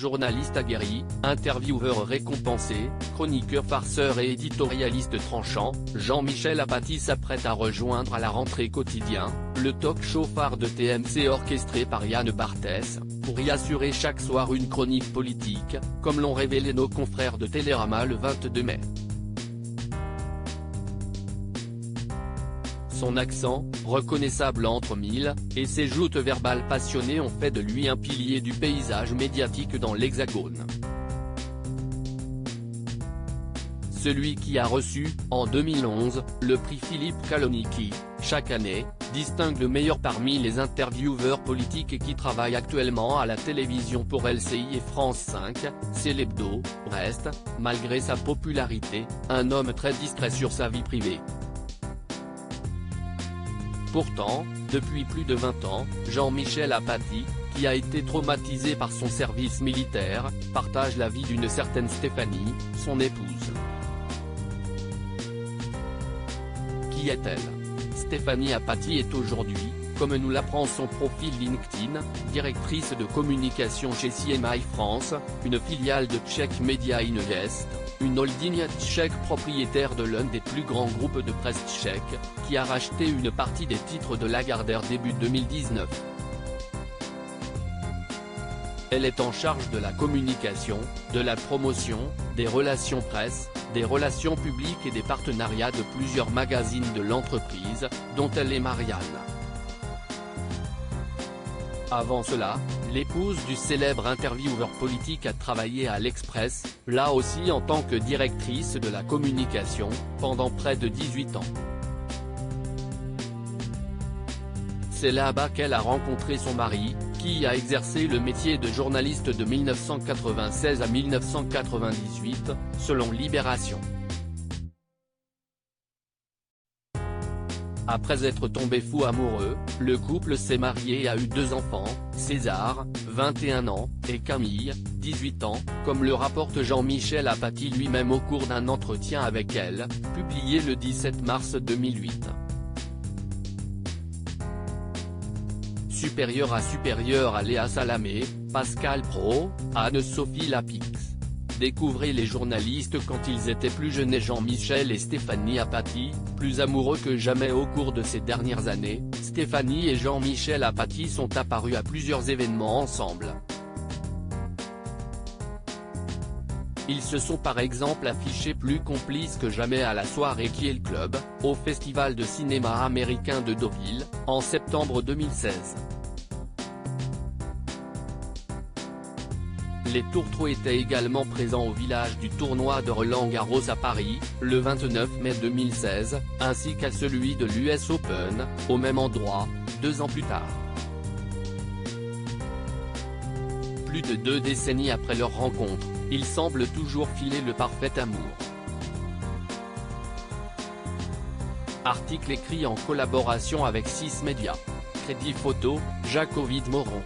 Journaliste aguerri, intervieweur récompensé, chroniqueur farceur et éditorialiste tranchant, Jean-Michel Apathy s'apprête à rejoindre à la rentrée Quotidien, le talk-show phare de TMC orchestré par Yann Barthès, pour y assurer chaque soir une chronique politique, comme l'ont révélé nos confrères de Télérama le 22 mai. Son accent, reconnaissable entre mille, et ses joutes verbales passionnées ont fait de lui un pilier du paysage médiatique dans l'Hexagone. Celui qui a reçu, en 2011, le prix Philippe Caloni qui, chaque année, distingue le meilleur parmi les intervieweurs politiques qui travaillent actuellement à la télévision pour LCI et France 5, c'est l'hebdo, reste, malgré sa popularité, un homme très discret sur sa vie privée. Pourtant, depuis plus de 20 ans, Jean-Michel Apathy, qui a été traumatisé par son service militaire, partage la vie d'une certaine Stéphanie, son épouse. Qui est-elle? Stéphanie Apathy est aujourd'hui, comme nous l'apprend son profil LinkedIn, directrice de communication chez CMI France, une filiale de Czech Media Invest, une holding tchèque propriétaire de l'un des plus grands groupes de presse tchèque, qui a racheté une partie des titres de Lagardère début 2019. Elle est en charge de la communication, de la promotion, des relations presse, des relations publiques et des partenariats de plusieurs magazines de l'entreprise, dont elle est Marianne. Avant cela, l'épouse du célèbre intervieweur politique a travaillé à l'Express, là aussi en tant que directrice de la communication, pendant près de 18 ans. C'est là-bas qu'elle a rencontré son mari, qui a exercé le métier de journaliste de 1996 à 1998, selon Libération. Après être tombé fou amoureux, le couple s'est marié et a eu 2 enfants, César, 21 ans, et Camille, 18 ans, comme le rapporte Jean-Michel Apathy lui-même au cours d'un entretien avec elle, publié le 17 mars 2008. Supérieure à Léa Salamé, Pascal Praud, Anne-Sophie Lapix. Découvrez les journalistes quand ils étaient plus jeunes et Jean-Michel et Stéphanie Apathy, plus amoureux que jamais au cours de ces dernières années, Stéphanie et Jean-Michel Apathy sont apparus à plusieurs événements ensemble. Ils se sont par exemple affichés plus complices que jamais à la soirée Kiel Club, au Festival de cinéma américain de Deauville, en septembre 2016. Les Tourtereaux étaient également présents au village du tournoi de Roland-Garros à Paris, le 29 mai 2016, ainsi qu'à celui de l'US Open, au même endroit, 2 ans plus tard. Plus de 2 décennies après leur rencontre, ils semblent toujours filer le parfait amour. Article écrit en collaboration avec 6 Médias. Crédit photo, Jacques-Ovid Moron.